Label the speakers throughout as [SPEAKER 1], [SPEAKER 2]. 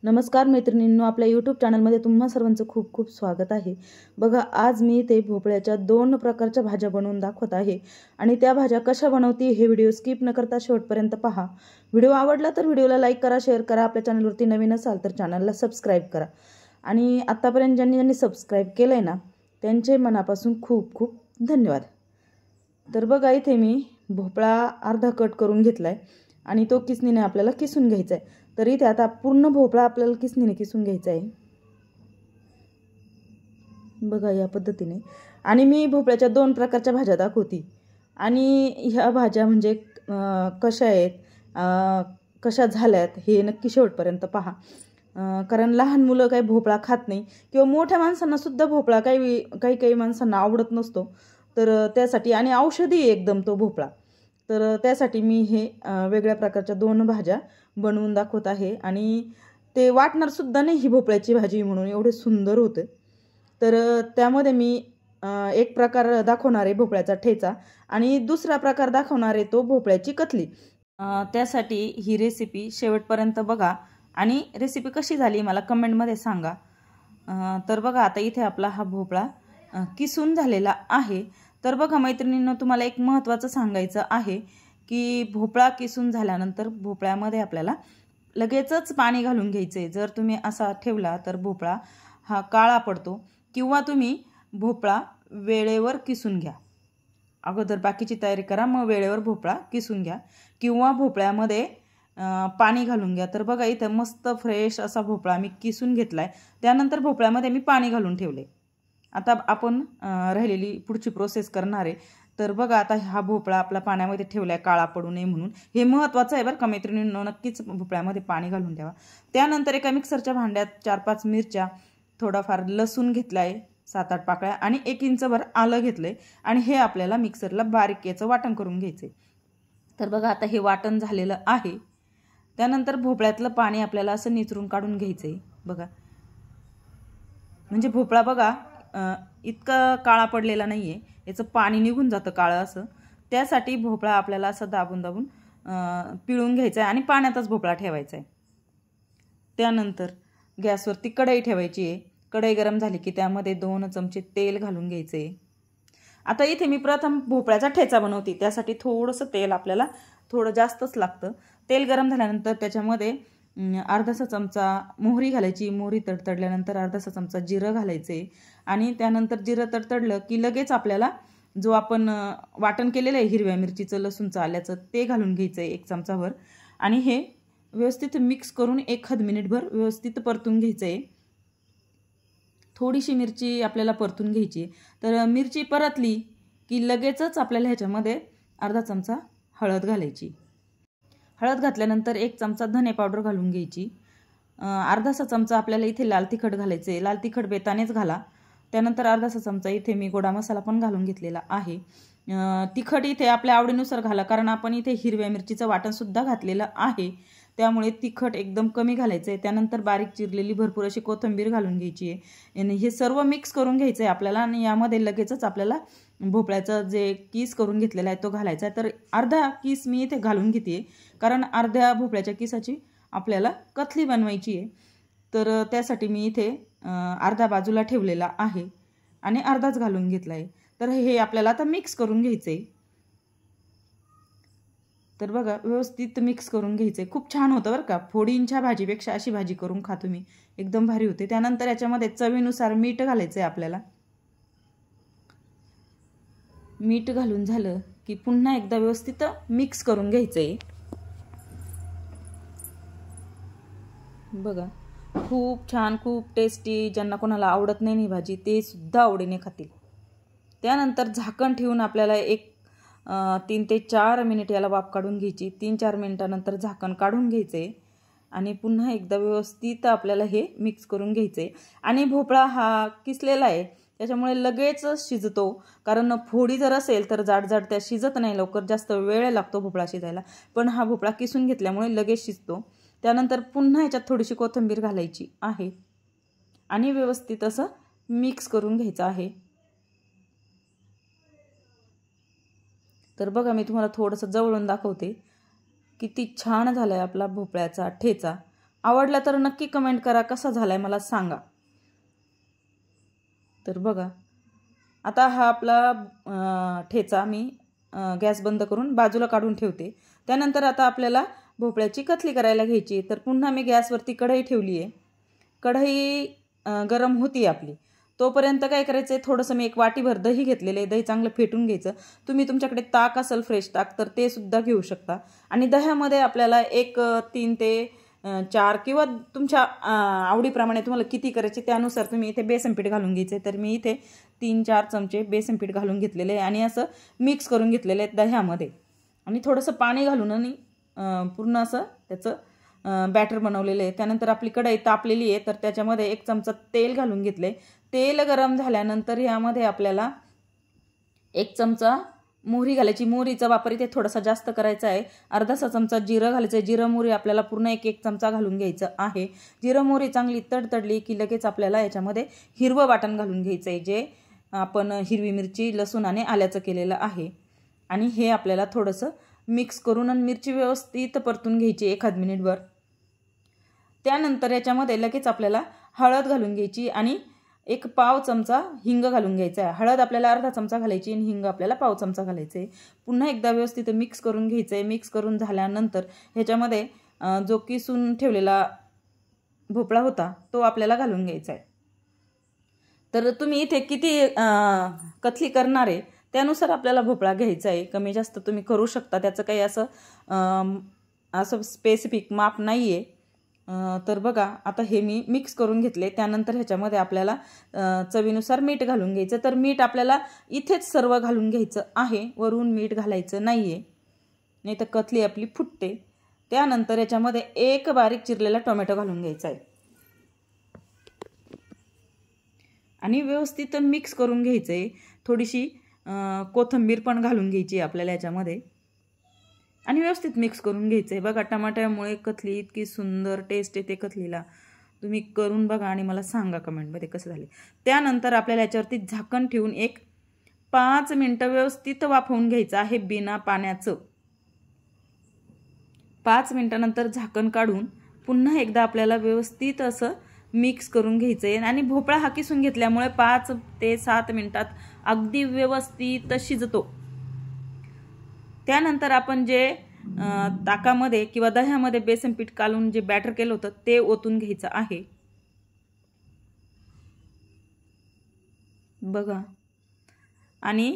[SPEAKER 1] नमस्कार मैत्रिणींनो, आपल्या यूट्यूब चॅनलमध्ये तुम्हा सर्वांचं खूप खूप स्वागत आहे। बघा, आज मी ते भोपळ्याच्या 2 प्रकारच्या भाज्या बनवून दाखवत आहे आणि त्या भाज्या कशा बनवते हे व्हिडिओ स्किप न करता शेवटपर्यंत पहा। व्हिडिओ आवडला तर व्हिडिओला लाईक करा, शेअर करा, आपल्या चॅनलवरती नवीन असाल तर चॅनलला सबस्क्राइब करा आणि आतापर्यंत ज्यांनी सबस्क्राइब केलंय ना त्यांचे मनापासून खूप खूप धन्यवाद। तर बघा, इथे मी भोपळा अर्धा कट करून घेतलाय आणि तो किसणीने आपल्याला किसून घ्यायचा आहे। तर इथे आता पूर्ण भोपळा आपल्याला किसणीने किसून घ्यायचा आहे, बघा या पद्धतीने। आणि मी भोपळ्याच्या 2 प्रकारच्या भाज्या दाखवती आणि ह्या भाज्या म्हणजे कशा आहेत, कशा झाल्यात हे नक्की शेवटपर्यंत पहा। कारण लहान मुलं काही भोपळा खात नाही किंवा मोठ्या माणसांना सुद्धा भोपळा काही माणसांना आवडत नसतो, तर त्यासाठी आणि औषधी एकदम तो भोपळा, तर त्यासाठी मी हे वेगळ्या प्रकारच्या 2 भाज्या बनवून दाखवत आहे आणि ते वाटणार सुद्धा नाही ही भोपळ्याची भाजी म्हणून, एवढे सुंदर होते। तर त्यामध्ये मी एक प्रकार दाखवणार आहे भोपळ्याचा ठेचा आणि दुसरा प्रकार दाखवणार आहे तो भोपळ्याची कतली। त्यासाठी ही रेसिपी शेवटपर्यंत बघा आणि रेसिपी कशी झाली मला कमेंटमध्ये सांगा। तर बघा, आता इथे आपला हा भोपळा किसून झालेला आहे। तर बघा मैत्रिणींनो, तुम्हाला एक महत्त्वाचं सांगायचं आहे की भोपळा किसून झाल्यानंतर भोपळ्यामध्ये आपल्याला लगेचच पाणी घालून घ्यायचे। जर तुम्ही असा ठेवला तर भोपळा हा काळा पडतो, किंवा तुम्ही भोपळा वेळेवर किसून घ्या, अगोदर बाकीची तयारी करा मग वेळेवर भोपळा किसून घ्या, किंवा भोपळ्यामध्ये पाणी घालून घ्या। तर बघा, इथं मस्त फ्रेश असा भोपळा मी किसून घेतलाय, त्यानंतर भोपळ्यामध्ये मी पाणी घालून ठेवले। आता आपण राहिलेली पुढची प्रोसेस करणार आहे। तर बघा, आता हा भोपळा आपला पाण्यामध्ये ठेवलाय काळा पडू नये म्हणून, हे महत्त्वाचं आहे बरं का मैत्रिणींनो, नक्कीच भोपळ्यामध्ये पाणी घालून ठेवा। त्यानंतर एका मिक्सरच्या भांड्यात 4-5 मिरच्या, थोडाफार लसूण घेतलाय 7-8 पाकळ्या आणि 1 इंचभर आलं घेतलंय आणि हे आपल्याला मिक्सरला बारीक याचं वाटण करून घ्यायचंय। तर बघा, आता हे वाटण झालेलं आहे। त्यानंतर भोपळ्यातलं पाणी आपल्याला असं निचरून काढून घ्यायचंय, बघा म्हणजे भोपळा बघा इतका काळा पडलेला नाहीये, याचं पाणी निघून जातं काळं असं, त्यासाठी भोपळा आपल्याला असं दाबून दाबून पिळून घ्यायचा आहे आणि पाण्यातच भोपळा ठेवायचा आहे। त्यानंतर गॅसवरती कढई ठेवायची आहे। कढई गरम झाली की त्यामध्ये 2 चमचे तेल घालून घ्यायचे। आता इथे मी प्रथम भोपळ्याचा ठेचा बनवते, त्यासाठी थोडंसं तेल आपल्याला थोडं जास्तच लागतं। तेल गरम झाल्यानंतर त्याच्यामध्ये अर्धासा चमचा मोहरी घालायची, मोहरी तडतडल्यानंतर अर्धासा चमचा जिरं घालायचे आणि त्यानंतर जिरं तडतडलं की लगेच आपल्याला जो आपण वाटण केलेलं आहे हिरव्या मिरचीचं, लसूणचं, आल्याचं, ते घालून घ्यायचं आहे 1 चमचाभर आणि हे व्यवस्थित मिक्स करून 1 मिनिटभर व्यवस्थित परतून घ्यायचं आहे। थोडीशी मिरची आपल्याला परतून घ्यायची, तर मिरची परतली की लगेचच आपल्याला ह्याच्यामध्ये अर्धा चमचा हळद घालायची। हळद घातल्यानंतर 1 चमचा धने पावडर घालून घ्यायची, अर्धासा चमचा आपल्याला इथे लाल तिखट घालायचे, लाल तिखट बेतानेच घाला। त्यानंतर अर्धासा चमचा इथे मी गोडा मसाला पण घालून घेतलेला आहे। तिखट इथे आपल्या आवडीनुसार घाला, कारण आपण इथे हिरव्या मिरचीचं वाटण सुद्धा घातलेलं आहे, त्यामुळे तिखट एकदम कमी घालायचं आहे। त्यानंतर बारीक चिरलेली भरपूर अशी कोथिंबीर घालून घ्यायची आहे आणि हे सर्व मिक्स करून घ्यायचं आहे आपल्याला आणि यामध्ये लगेचच आपल्याला भोपळ्याचं जे किस करून घेतलेला आहे तो घालायचा आहे। तर अर्धा किस मी इथे घालून घेते, कारण अर्ध्या भोपळ्याच्या किसाची आपल्याला कतली बनवायची आहे, तर त्यासाठी मी इथे अर्धा बाजूला ठेवलेला आहे आणि अर्धाच घालून घेतला आहे। तर हे आपल्याला आता मिक्स करून घ्यायचं आहे। तर बघा, व्यवस्थित मिक्स करून घ्यायचं आहे। खूप छान होतं बरं का, फोडींच्या भाजीपेक्षा अशी भाजी करून खा तुम्ही, एकदम भारी होते। त्यानंतर याच्यामध्ये चवीनुसार मीठ घालायचं आहे आपल्याला। मीठ घालून झालं की पुन्हा एकदा व्यवस्थित मिक्स करून घ्यायचं आहे। बघा, खूप छान, खूप टेस्टी, ज्यांना कोणाला आवडत नाही ही भाजी ते सुद्धा आवडीने खातील। त्यानंतर झाकण ठेवून आपल्याला 3 ते 4 मिनिट याला वाफ काढून घ्यायची। 3-4 मिनिटानंतर झाकण काढून घ्यायचे आणि पुन्हा एकदा व्यवस्थित आपल्याला हे मिक्स करून घ्यायचे। आणि भोपळा हा किसलेला आहे त्याच्यामुळे लगेच शिजतो, कारण फोडी जर असेल तर जाड जाड त्या शिजत नाही लवकर, जास्त वेळ लागतो भोपळा शिजायला, पण हा भोपळा किसून घेतल्यामुळे लगेच शिजतो। त्यानंतर पुन्हा ह्याच्यात थोडीशी कोथिंबीर घालायची आहे आणि व्यवस्थित असं मिक्स करून घ्यायचं आहे। तर बघा, मी तुम्हाला थोडंसं जवळून दाखवते, किती छान झालाय आपला भोपळ्याचा ठेचा। आवडला तर नक्की कमेंट करा, कसा झालाय मला सांगा. तर बघा आता हा आपला ठेचा मी गॅस बंद करून बाजूला काढून ठेवते. त्यानंतर आता आपल्याला भोपळ्याची कथली करायला घ्यायची. तर पुन्हा मी गॅसवरती कढई ठेवली आहे. कढई गरम होती आपली. तोपर्यंत काय करायचं आहे, थोडंसं मी एक वाटीभर दही घेतलेलं आहे. दही चांगलं फेटून घ्यायचं. तुम्ही तुमच्याकडे ताक असेल फ्रेश ताक तर ते सुद्धा घेऊ शकता. आणि दह्यामध्ये आपल्याला 3 ते 4 किंवा तुमच्या आवडीप्रमाणे तुम्हाला किती करायचे त्यानुसार तुम्ही इथे बेसन पीठ घालून घ्यायचे. तर मी इथे 3-4 चमचे बेसन पीठ घालून घेतलेले आहे आणि असं मिक्स करून घेतलेलं आहे दह्यामध्ये. आणि थोडंसं पाणी घालून आणि पूर्ण असं त्याचं बॅटर बनवलेलं आहे. त्यानंतर आपली कढई तापलेली आहे तर त्याच्यामध्ये 1 चमचा तेल घालून घेतले. तेल गरम झाल्यानंतर यामध्ये आपल्याला 1 चमचा मोहरी घालायची. मोहरीचा वापर इथे थोडासा जास्त करायचा आहे. अर्धासा चमचा जिरं घालायचं आहे. जिरं मोहरी आपल्याला पूर्ण 1 चमचा घालून घ्यायचं आहे. जिरं मोहरी चांगली तडतडली की लगेच आपल्याला याच्यामध्ये हिरवं वाटण घालून घ्यायचं आहे, जे आपण हिरवी मिरची लसूण आणि आल्याचं केलेलं आहे. आणि हे आपल्याला थोडंसं मिक्स करून आणि मिरची व्यवस्थित परतून घ्यायची 1 मिनिटभर. त्यानंतर याच्यामध्ये लगेच आपल्याला हळद घालून घ्यायची आणि 1 पाव चमचा हिंग घालून घ्यायचा आहे. हळद आपल्याला अर्धा चमचा घालायची आणि हिंग आपल्याला पाव चमचा घालायचं आहे. पुन्हा एकदा व्यवस्थित मिक्स करून घ्यायचं आहे. मिक्स करून झाल्यानंतर ह्याच्यामध्ये जो किसून ठेवलेला भोपळा होता तो आपल्याला घालून घ्यायचा आहे. तर तुम्ही इथे किती कथली करणार आहे त्यानुसार आपल्याला भोपळा घ्यायचा आहे. कमी जास्त तुम्ही करू शकता, त्याचं काही असं स्पेसिफिक माप नाही आहे. तर बघा आता हे मी मिक्स करून घेतले. त्यानंतर ह्याच्यामध्ये आपल्याला चवीनुसार मीठ घालून घ्यायचं. तर मीठ आपल्याला इथेच सर्व घालून घ्यायचं आहे, वरून मीठ घालायचं नाही आहे, नाही तर कथली आपली फुटते. त्यानंतर याच्यामध्ये 1 बारीक चिरलेला टोमॅटो घालून घ्यायचा आहे आणि व्यवस्थित मिक्स करून घ्यायचं आहे. थोडीशी कोथिंबीर पण घालून घ्यायची आपल्याला याच्यामध्ये आणि व्यवस्थित मिक्स करून घ्यायचं आहे. बघा टमाट्यामुळे कथली इतकी सुंदर टेस्ट येते कथलीला. तुम्ही करून बघा आणि मला सांगा कमेंटमध्ये कसं झाले. त्यानंतर आपल्याला याच्यावरती झाकण ठेवून 5 मिनिटं व्यवस्थित वाफवून घ्यायचं आहे बिना पाण्याचं. 5 मिनिटानंतर झाकण काढून पुन्हा एकदा आपल्याला व्यवस्थित असं मिक्स करून घ्यायचं आहे. आणि भोपळा हा किसून घेतल्यामुळे 5 ते 7 मिनिटात अगदी व्यवस्थित शिजतो. त्यानंतर आपण जे ताकामध्ये किंवा दह्यामध्ये बेसन पीठ कालून जे बॅटर केलं होतं ते ओतून घ्यायचं आहे. बघा आणि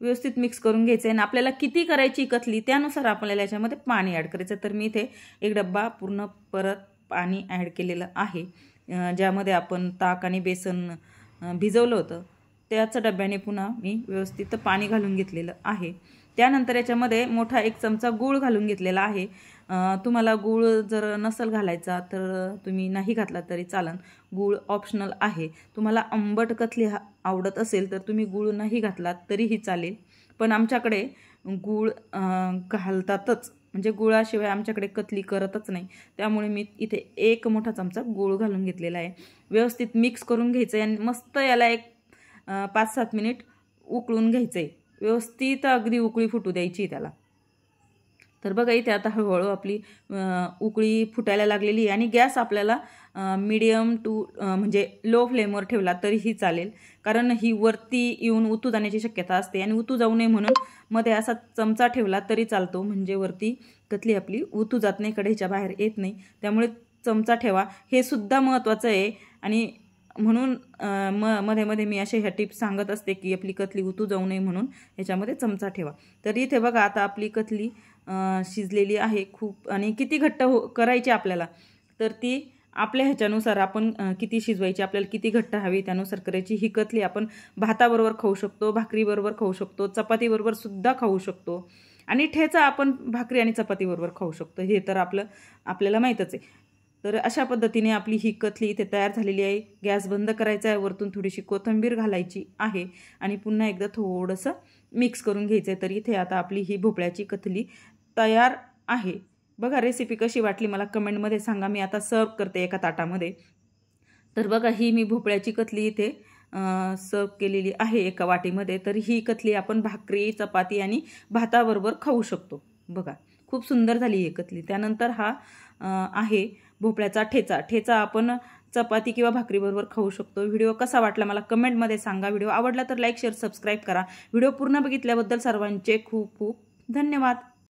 [SPEAKER 1] व्यवस्थित मिक्स करून घ्यायचं आहे. आणि आपल्याला किती करायची कथली त्यानुसार आपल्याला याच्यामध्ये पाणी ॲड करायचं. तर मी इथे 1 डब्बा पूर्ण परत पाणी ॲड केलेलं आहे, ज्यामध्ये आपण ताक आणि बेसन भिजवलं होतं त्याच डब्याने पुन्हा मी व्यवस्थित पाणी घालून घेतलेलं आहे. त्यानंतर याच्यामध्ये मोठा 1 चमचा गूळ घालून घेतलेला आहे. तुम्हाला गूळ जर नसेल घालायचा तर तुम्ही नाही घातला तरी चालन. गूळ ऑप्शनल आहे. तुम्हाला आंबट कथली आवडत असेल तर तुम्ही गूळ नाही घातलात तरीही चालेल, पण आमच्याकडे गूळ घालतातच, म्हणजे गुळाशिवाय आमच्याकडे कथली करतच नाही. त्यामुळे मी इथे 1 मोठा चमचा गूळ घालून घेतलेला आहे. व्यवस्थित मिक्स करून घ्यायचं आहे आणि मस्त याला 5-7 मिनिट उकळून घ्यायचं आहे. व्यवस्थित अगदी उकळी फुटू द्यायची त्याला. तर बघा इथे आता हळूहळू आपली उकळी फुटायला लागलेली आहे आणि गॅस आपल्याला मीडियम टू म्हणजे लो फ्लेमवर ठेवला तरीही चालेल, कारण ही वरती येऊन उतू जाण्याची शक्यता असते. आणि उतू जाऊ नये म्हणून मध्ये असा चमचा ठेवला तरी चालतो, म्हणजे वरती कथली आपली उतू जात नाही, कढईच्या बाहेर येत नाही. त्यामुळे चमचा ठेवा, हे सुद्धा महत्त्वाचं आहे. आणि म्हणून मध्ये मध्ये मी अशा ह्या टिप्स सांगत असते की आपली कथली उतू जाऊ नये म्हणून याच्यामध्ये चमचा ठेवा. तर इथे बघा आता आपली कथली शिजलेली आहे खूप. आणि किती घट्ट करायची आपल्याला तर ती आपल्या ह्याच्यानुसार आपण किती शिजवायची, आपल्याला किती घट्ट हवी त्यानुसार करायची. ही कथली आपण भाताबरोबर खाऊ शकतो, भाकरीबरोबर खाऊ शकतो, चपातीबरोबर सुद्धा खाऊ शकतो आणि ठेचा आपण भाकरी आणि चपातीबरोबर खाऊ शकतो, हे तर आपल्याला माहीतच आहे. तर अशा पद्धतीने आपली ही कथली इथे तयार झालेली आहे. गॅस बंद करायचा आहे, वरतून थोडीशी कोथिंबीर घालायची आहे आणि पुन्हा एकदा थोडंसं मिक्स करून घ्यायचं आहे. तर इथे आता आपली ही भोपळ्याची कथली तयार आहे. बघा रेसिपी कशी वाटली मला कमेंटमध्ये सांगा. मी आता सर्व करते एका ताटामध्ये. तर बघा ही मी भोपळ्याची कथली इथे सर्व केलेली आहे एका वाटीमध्ये. तर ही कथली आपण भाकरी, चपाती आणि भाताबरोबर खाऊ शकतो. बघा खूप सुंदर झाली ही कथली. त्यानंतर हा आहे भोपळ्याचा ठेचा आपण चपाती किंवा भाकरीबरोबर खाऊ शकतो। व्हिडिओ कसा वाटला मला कमेंटमध्ये सांगा। व्हिडिओ आवडला तर लाईक शेअर सबस्क्राईब करा। व्हिडिओ पूर्ण बघितल्याबद्दल सर्वांचे खूप खूप धन्यवाद।